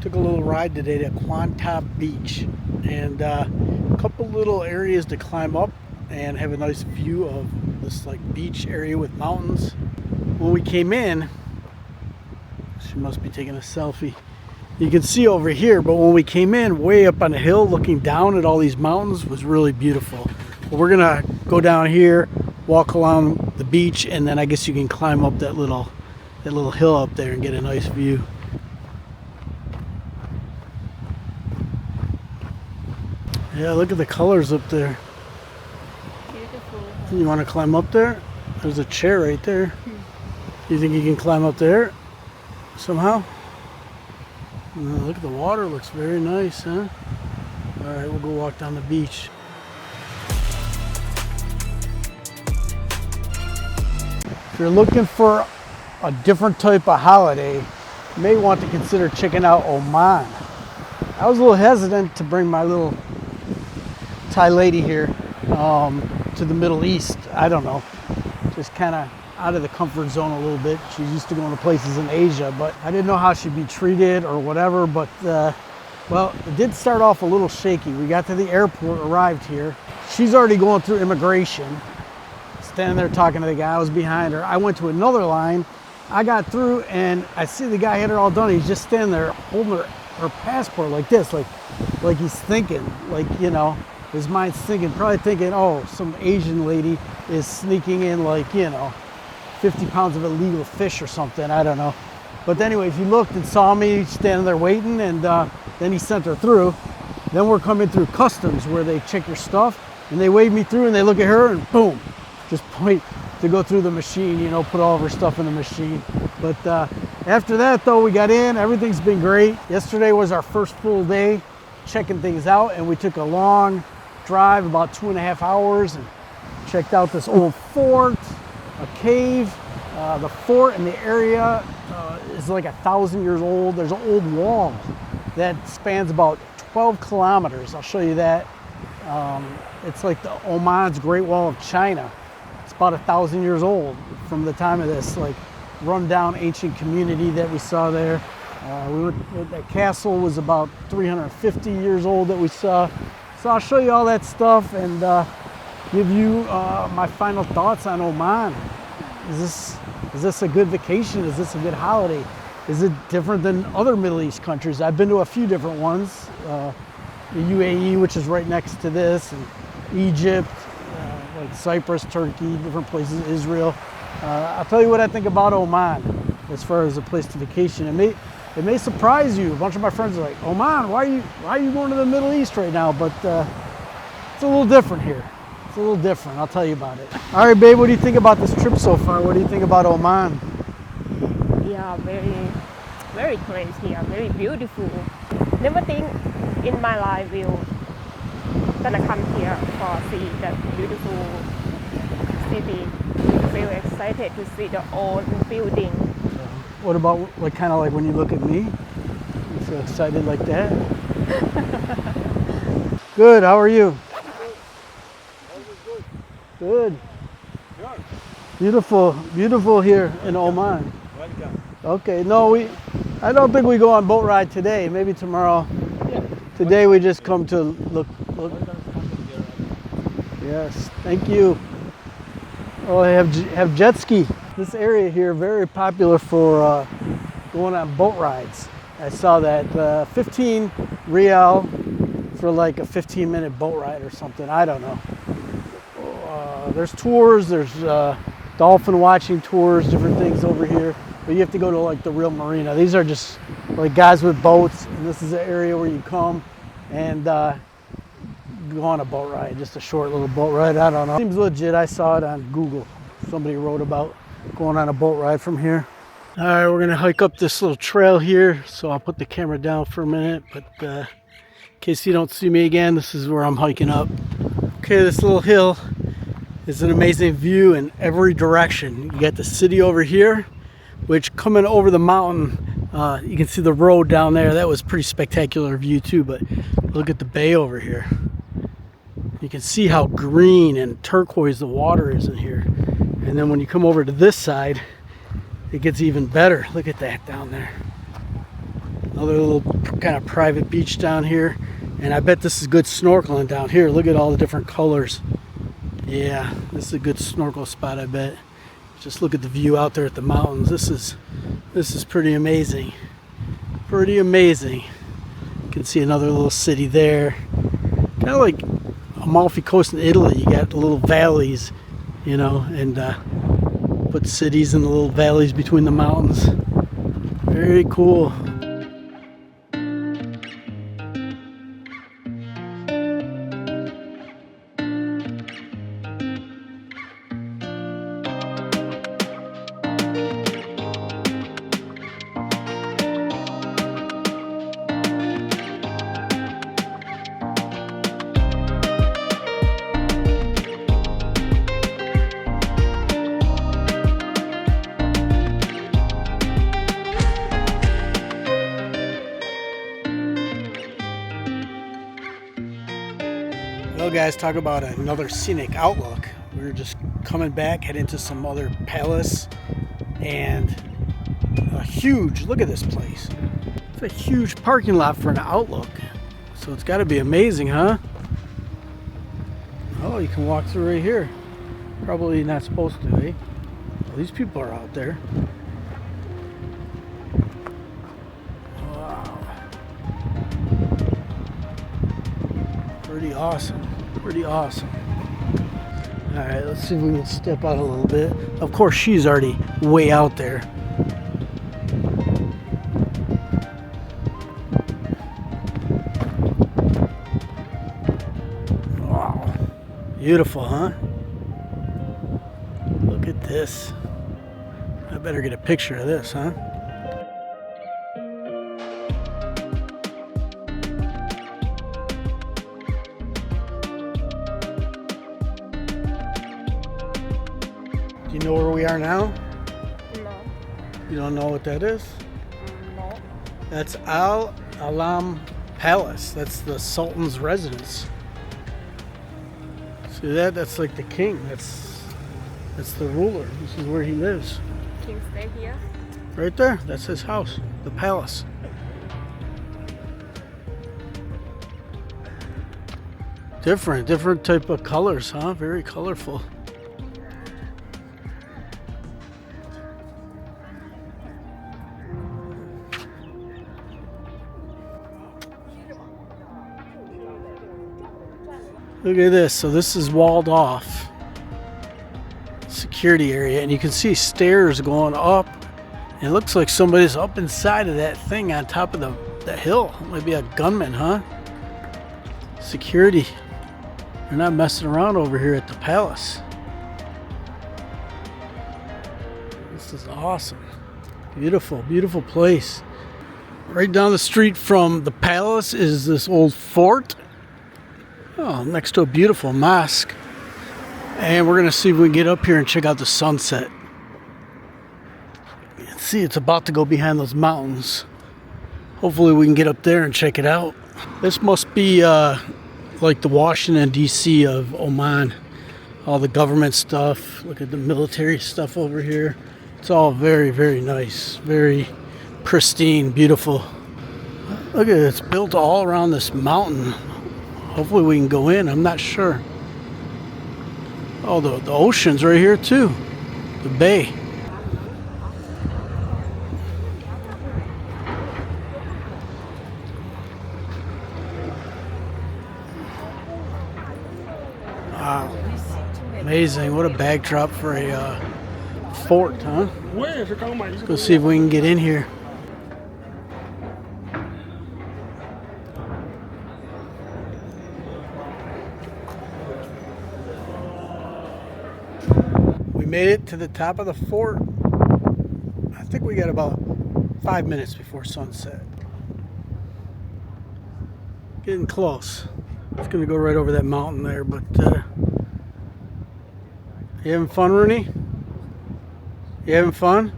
Took a little ride today to Quantop Beach, and a couple little areas to climb up and have a nice view of this like beach area with mountains. When we came in, she must be taking a selfie. You can see over here, but when we came in, way up on the hill looking down at all these mountains was really beautiful. But we're gonna go down here, walk along the beach, and then I guess you can climb up that little hill up there and get a nice view. Yeah, look at the colors up there. Beautiful. You want to climb up there? There's a chair right there. You think you can climb up there somehow? Look at the water, looks very nice, huh? All right, we'll go walk down the beach. If you're looking for a different type of holiday, you may want to consider checking out Oman. I was a little hesitant to bring my little Thai lady here to the Middle East. I don't know, just kind of out of the comfort zone a little bit. She's used to going to places in Asia, but I didn't know how she'd be treated or whatever. But well, it did start off a little shaky. We got to the airport, arrived here. She's already going through immigration, standing there talking to the guy. I was behind her. I went to another line. I got through and I see the guy had it all done. He's just standing there holding her passport like this, like he's thinking, like, you know, his mind's thinking, probably thinking, oh, some Asian lady is sneaking in, like, you know, 50 pounds of illegal fish or something. I don't know. But anyways, he looked and saw me standing there waiting, and then he sent her through. Then we're coming through customs where they check your stuff, and they wave me through, and they look at her, and boom, just point to go through the machine, you know, put all of her stuff in the machine. But after that, though, we got in. Everything's been great. Yesterday was our first full day checking things out, and we took a long drive, about 2.5 hours, and checked out this old fort, a cave. The fort in the area is like 1,000 years old. There's an old wall that spans about 12 kilometers. I'll show you that. It's like the Oman's Great Wall of China. It's about 1,000 years old from the time of this like rundown ancient community that we saw there. That castle was about 350 years old that we saw. So I'll show you all that stuff and give you my final thoughts on Oman. Is this a good vacation? Is this a good holiday? Is it different than other Middle East countries? I've been to a few different ones. The UAE, which is right next to this, and Egypt, like Cyprus, Turkey, different places, Israel. I'll tell you what I think about Oman as far as a place to vacation. It may surprise you. A bunch of my friends are like, Oman, why are you going to the Middle East right now? But it's a little different here. It's a little different. I'll tell you about it. All right, babe, what do you think about this trip so far? What do you think about Oman? Yeah, very great here, very beautiful. Never think in my life will gonna come here for see that beautiful city. Feel excited to see the old building. What about like kind of like when you look at me? You feel excited like that? Good. How are you? Good. Beautiful, beautiful here in Oman. Welcome. Okay. No, I don't think we go on boat ride today. Maybe tomorrow. Yeah. Today we just come to look. Yes. Thank you. Oh, I have jet ski. This area here very popular for going on boat rides. I saw that 15 Rial for like a 15-minute boat ride or something. I don't know. There's tours. There's dolphin watching tours, different things over here. But you have to go to like the real marina. These are just like guys with boats, and this is the area where you come and go on a boat ride, just a short little boat ride. I don't know. Seems legit. I saw it on Google. Somebody wrote about going on a boat ride from here. All right, we're gonna hike up this little trail here. So I'll put the camera down for a minute, but in case you don't see me again, this is where I'm hiking up. Okay, this little hill is an amazing view in every direction. You got the city over here, which coming over the mountain, you can see the road down there. That was a pretty spectacular view too, but look at the bay over here. You can see how green and turquoise the water is in here. And then when you come over to this side, it gets even better. Look at that down there. Another little kind of private beach down here. And I bet this is good snorkeling down here. Look at all the different colors. Yeah, this is a good snorkel spot, I bet. Just look at the view out there at the mountains. This is pretty amazing. Pretty amazing. You can see another little city there. Kind of like Amalfi Coast in Italy. You got the little valleys, you know, and put cities in the little valleys between the mountains. Very cool. Well guys, talk about another scenic outlook. We were just coming back, heading to some other palace, and a huge, look at this place. It's a huge parking lot for an outlook. So it's gotta be amazing, huh? Oh, you can walk through right here. Probably not supposed to, eh? Well, these people are out there. Wow. Pretty awesome. Pretty awesome. Alright, let's see if we can step out a little bit. Of course, she's already way out there. Wow. Beautiful, huh? Look at this. I better get a picture of this, huh? Do you know where we are now? No. You don't know what that is? No. That's Al Alam Palace. That's the Sultan's residence. See that? That's like the king. That's the ruler. This is where he lives. King stay here. Right there. That's his house. The palace. Different type of colors, huh? Very colorful. Look at this. So this is walled off security area, and you can see stairs going up. It looks like somebody's up inside of that thing on top of the hill. Maybe a gunman, huh? Security. They're not messing around over here at the palace. This is awesome. Beautiful, beautiful place. Right down the street from the palace is this old fort. Oh, next to a beautiful mosque. And we're gonna see if we can get up here and check out the sunset. You can see it's about to go behind those mountains. Hopefully we can get up there and check it out. This must be like the Washington DC of Oman. All the government stuff. Look at the military stuff over here. It's all very, very nice. Very pristine, beautiful. Look at it, it's built all around this mountain. Hopefully we can go in. I'm not sure. Oh, the ocean's right here too. The bay. Wow. Amazing. What a backdrop for a fort, huh? Let's go see if we can get in here. We made it to the top of the fort. I think we got about 5 minutes before sunset. Getting close. It's gonna go right over that mountain there, but you having fun, Rooney? You having fun?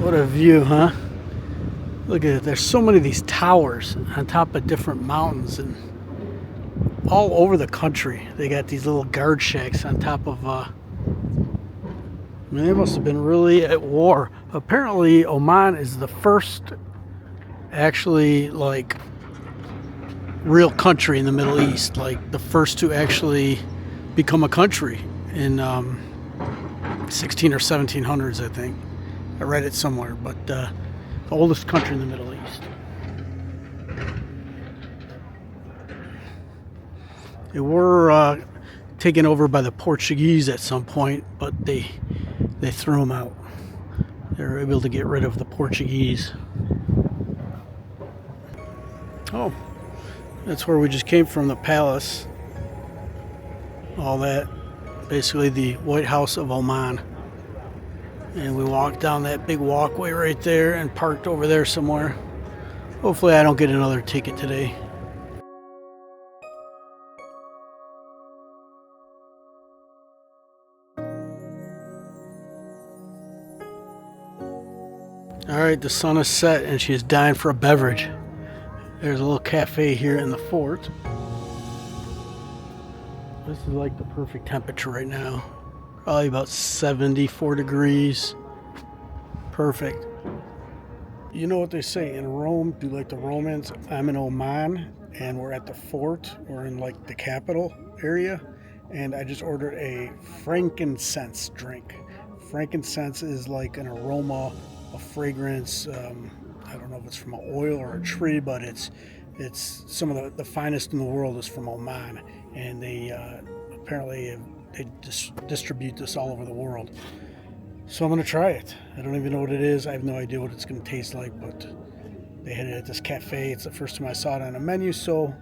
What a view, huh? Look at it. There's so many of these towers on top of different mountains and all over the country. They got these little guard shacks on top of mean, they must have been really at war. Apparently, Oman is the first actually like real country in the Middle East, like the first to actually become a country in 16 or 1700s, I think. I read it somewhere, but the oldest country in the Middle East. They were taken over by the Portuguese at some point, but they threw them out. They were able to get rid of the Portuguese. Oh, that's where we just came from, the palace. All that, basically the White House of Oman. And we walked down that big walkway right there and parked over there somewhere. Hopefully I don't get another ticket today. Alright, the sun is set and she's dying for a beverage. There's a little cafe here in the fort. This is like the perfect temperature right now. Probably about 74 degrees. Perfect. You know what they say in Rome, do like the Romans. I'm in Oman and we're at the fort. We're in like the capital area. And I just ordered a frankincense drink. Frankincense is like an aroma, a fragrance. I don't know if it's from an oil or a tree, but it's some of the finest in the world is from Oman. And they apparently they distribute this all over the world. So I'm going to try it. I don't even know what it is. I have no idea what it's going to taste like, but they had it at this cafe. It's the first time I saw it on a menu, so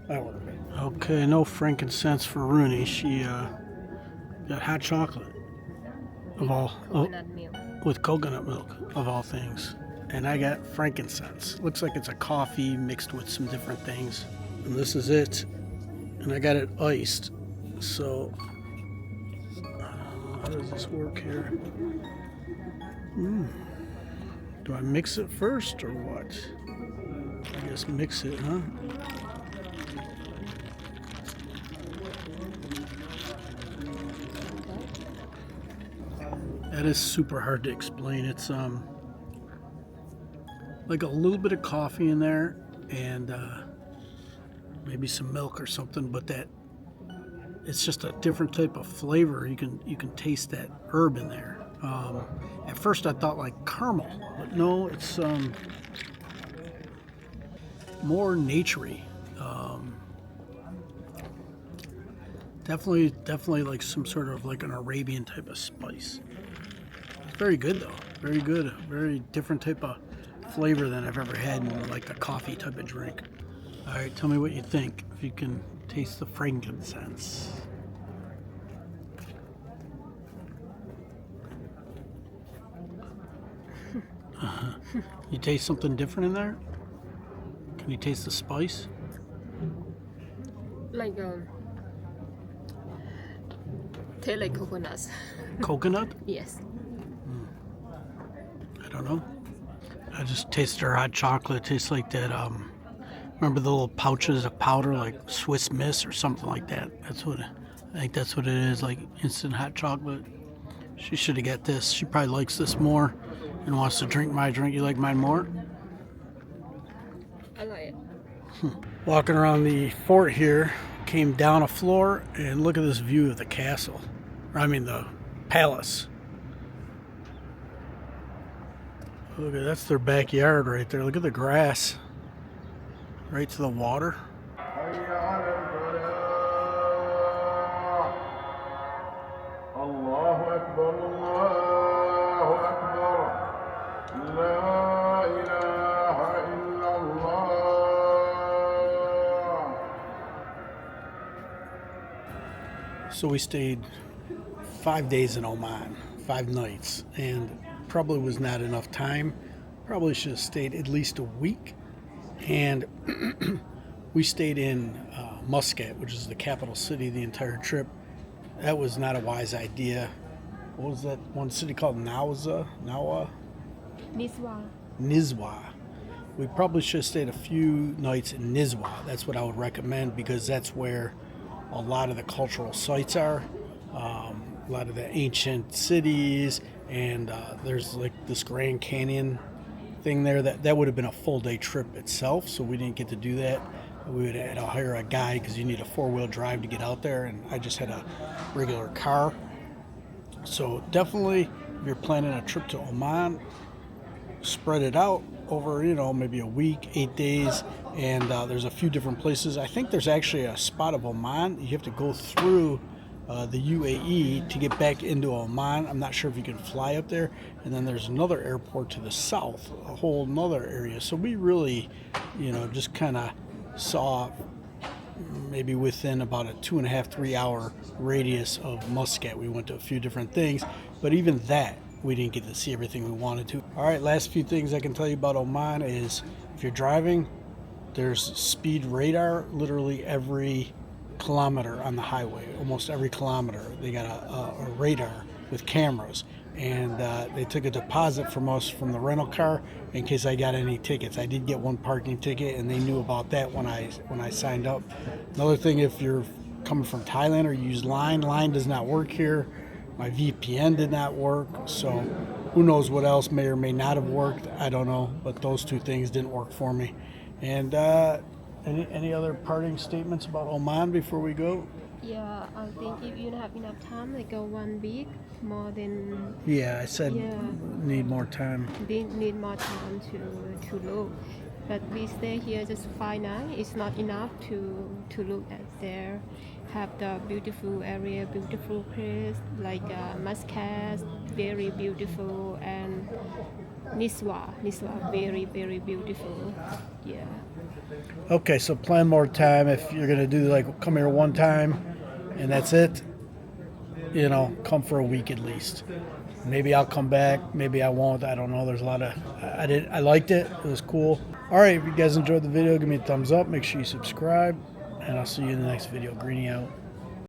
I ordered it. Okay, no frankincense for Rooney. She got hot chocolate of all, Coconut milk. with coconut milk of all things. And I got frankincense. Looks like it's a coffee mixed with some different things. And this is it. And I got it iced. So how does this work here? Do I mix it first or what? I guess mix it, huh? That is super hard to explain. It's like a little bit of coffee in there and maybe some milk or something, but that it's just a different type of flavor. You can taste that herb in there. At first I thought like caramel, but no, it's more naturey. Definitely like some sort of like an Arabian type of spice. It's very good though. Very good. Very different type of flavor than I've ever had in like a coffee type of drink. All right, tell me what you think. If you can taste the frankincense. You taste something different in there? Can you taste the spice? Like taste like coconuts. Coconut? Yes. I don't know. I just tasted her hot chocolate. It tastes like that. Remember the little pouches of powder, like Swiss Miss or something like that. I think that's what it is, like instant hot chocolate. She should have got this. She probably likes this more and wants to drink my drink. You like mine more? I like it. Walking around the fort here, came down a floor and look at this view of the castle. I mean the palace. Look at that's their backyard right there. Look at the grass. Right to the water. So we stayed 5 days in Oman, 5 nights, and probably was not enough time. Probably should have stayed at least a week. And we stayed in Muscat, which is the capital city the entire trip. That was not a wise idea. What was that one city called? Nizwa? We probably should have stayed a few nights in Nizwa. That's what I would recommend because that's where a lot of the cultural sites are. a lot of the ancient cities, and there's like this Grand Canyon thing there. That would have been a full day trip itself, so we didn't get to do that. We would have had to hire a guide because you need a 4-wheel drive to get out there, and I just had a regular car. So definitely, if you're planning a trip to Oman, spread it out over, maybe a week, 8 days, and there's a few different places. I think there's actually a spot of Oman. You have to go through the UAE to get back into Oman. I'm not sure if you can fly up there. And then there's another airport to the south, a whole nother area. So we really, just kind of saw maybe within about a 2.5, 3 hour radius of Muscat. We went to a few different things, but even that, we didn't get to see everything we wanted to. All right, last few things I can tell you about Oman is if you're driving, there's speed radar literally every kilometer on the highway. Almost every kilometer they got a radar with cameras, and they took a deposit from us from the rental car in case I got any tickets. I did get one parking ticket, and they knew about that when I signed up. Another thing, if you're coming from Thailand or you use Line does not work here. My VPN did not work, so who knows what else may or may not have worked. I don't know, but those two things didn't work for me. And any other parting statements about Oman before we go? Yeah, I think if you don't have enough time, like go 1 week more than. Yeah, I said need more time. Need more time to look. But we stay here just 5 nights. It's not enough to look at there. Have the beautiful area, beautiful place like Muscat, very beautiful, and Niswa, very, very beautiful. Yeah. Okay, so plan more time. If you're gonna do like come here one time, and that's it, come for a week at least. Maybe I'll come back. Maybe I won't. I don't know. There's a lot of. I liked it. It was cool. All right. If you guys enjoyed the video, give me a thumbs up. Make sure you subscribe, and I'll see you in the next video. Greeny out.